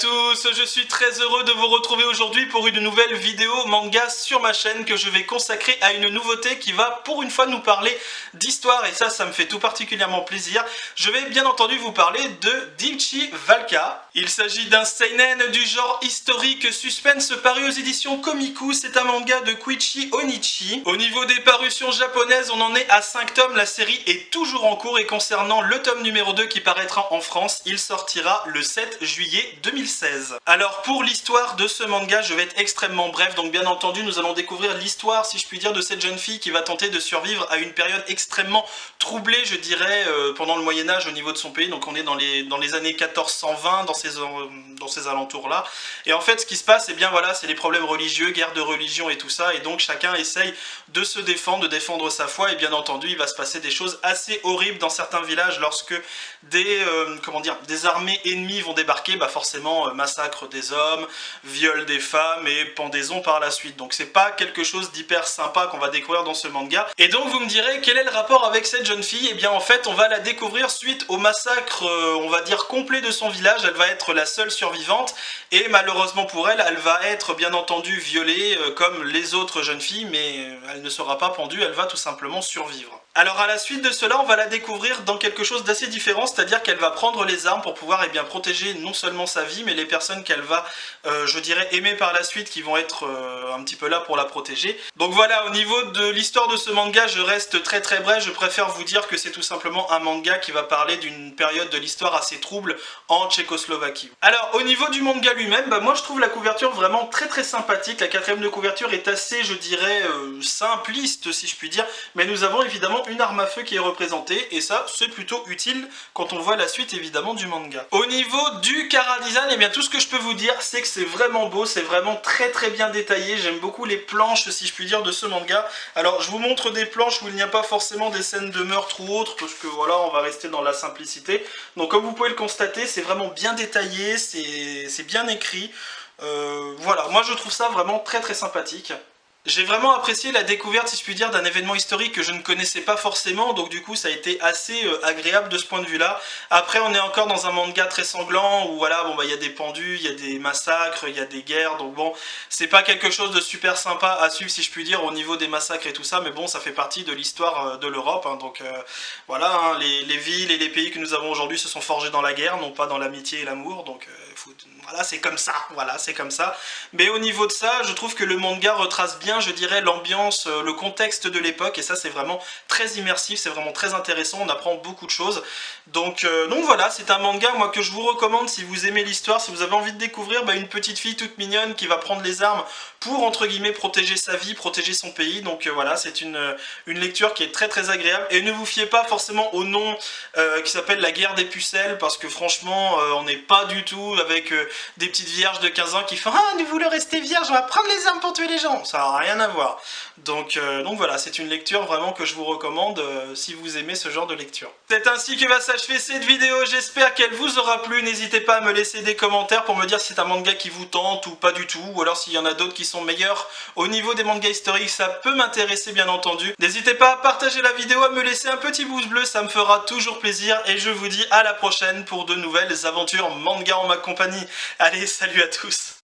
tous, je suis très heureux de vous retrouver aujourd'hui pour une nouvelle vidéo manga sur ma chaîne que je vais consacrer à une nouveauté qui va pour une fois nous parler d'histoire et ça me fait tout particulièrement plaisir. Je vais bien entendu vous parler de Dichi Valka. Il s'agit d'un seinen du genre historique suspense paru aux éditions Komiku, c'est un manga de Koichi Onishi. Au niveau des parutions japonaises, on en est à 5 tomes, la série est toujours en cours et concernant le tome numéro 2 qui paraîtra en France, il sortira le 7 juillet 2016. Alors pour l'histoire de ce manga, je vais être extrêmement bref, donc bien entendu nous allons découvrir l'histoire, si je puis dire, de cette jeune fille qui va tenter de survivre à une période extrêmement troublée, je dirais, pendant le Moyen-Âge au niveau de son pays, donc on est dans les années 1420, dans ces alentours-là. Et en fait ce qui se passe, eh bien voilà, c'est les problèmes religieux, guerre de religion et tout ça, et donc chacun essaye de se défendre, de défendre sa foi, et bien entendu il va se passer des choses assez horribles dans certains villages lorsque des armées ennemies vont débarquer, bah forcément massacre des hommes, viol des femmes et pendaison par la suite. Donc c'est pas quelque chose d'hyper sympa qu'on va découvrir dans ce manga. Et donc vous me direz quel est le rapport avec cette jeune fille? Et bien en fait on va la découvrir suite au massacre, on va dire complet de son village. Elle va être la seule survivante et malheureusement pour elle, elle va être bien entendu violée comme les autres jeunes filles, mais elle ne sera pas pendue, elle va tout simplement survivre. Alors à la suite de cela, on va la découvrir dans quelque chose d'assez différent, c'est-à-dire qu'elle va prendre les armes pour pouvoir protéger non seulement sa vie, mais les personnes qu'elle va, je dirais, aimer par la suite, qui vont être un petit peu là pour la protéger. Donc voilà, au niveau de l'histoire de ce manga, je reste très bref, je préfère vous dire que c'est tout simplement un manga qui va parler d'une période de l'histoire assez trouble en Tchécoslovaquie. Alors au niveau du manga lui-même, bah, moi je trouve la couverture vraiment très sympathique, la quatrième de couverture est assez, je dirais, simpliste si je puis dire, mais nous avons évidemment une arme à feu qui est représentée et ça c'est plutôt utile quand on voit la suite évidemment du manga. Au niveau du chara-design, et bien tout ce que je peux vous dire c'est que c'est vraiment beau, c'est vraiment très bien détaillé, j'aime beaucoup les planches si je puis dire de ce manga. Alors je vous montre des planches où il n'y a pas forcément des scènes de meurtre ou autre parce que voilà, on va rester dans la simplicité. Donc comme vous pouvez le constater, c'est vraiment bien détaillé, c'est bien écrit. Voilà, moi je trouve ça vraiment très sympathique. J'ai vraiment apprécié la découverte, si je puis dire, d'un événement historique que je ne connaissais pas forcément, donc du coup ça a été assez agréable de ce point de vue-là. Après on est encore dans un manga très sanglant où voilà, bon bah il y a des pendus, il y a des massacres, il y a des guerres, donc bon, c'est pas quelque chose de super sympa à suivre si je puis dire au niveau des massacres et tout ça, mais bon ça fait partie de l'histoire de l'Europe, hein, donc voilà, hein, les villes et les pays que nous avons aujourd'hui se sont forgés dans la guerre, non pas dans l'amitié et l'amour, donc voilà, c'est comme ça, voilà, c'est comme ça. Mais au niveau de ça, je trouve que le manga retrace bien, je dirais, l'ambiance, le contexte de l'époque, et ça c'est vraiment très immersif, c'est vraiment très intéressant, on apprend beaucoup de choses. Donc voilà, c'est un manga moi que je vous recommande si vous aimez l'histoire, si vous avez envie de découvrir une petite fille toute mignonne qui va prendre les armes pour, entre guillemets, protéger sa vie, protéger son pays. Donc voilà, c'est une lecture qui est très agréable, et ne vous fiez pas forcément au nom qui s'appelle La Guerre des Pucelles, parce que franchement, on n'est pas du tout avec des petites vierges de 15 ans qui font « Ah, nous voulons rester vierges, on va prendre les armes pour tuer les gens !» Ça n'a rien à voir. Donc voilà, c'est une lecture vraiment que je vous recommande si vous aimez ce genre de lecture. C'est ainsi que va s'achever cette vidéo, j'espère qu'elle vous aura plu. N'hésitez pas à me laisser des commentaires pour me dire si c'est un manga qui vous tente ou pas du tout, ou alors s'il y en a d'autres qui sont meilleurs au niveau des mangas historiques, ça peut m'intéresser bien entendu. N'hésitez pas à partager la vidéo, à me laisser un petit pouce bleu, ça me fera toujours plaisir, et je vous dis à la prochaine pour de nouvelles aventures manga en ma compagnie. Allez, salut à tous!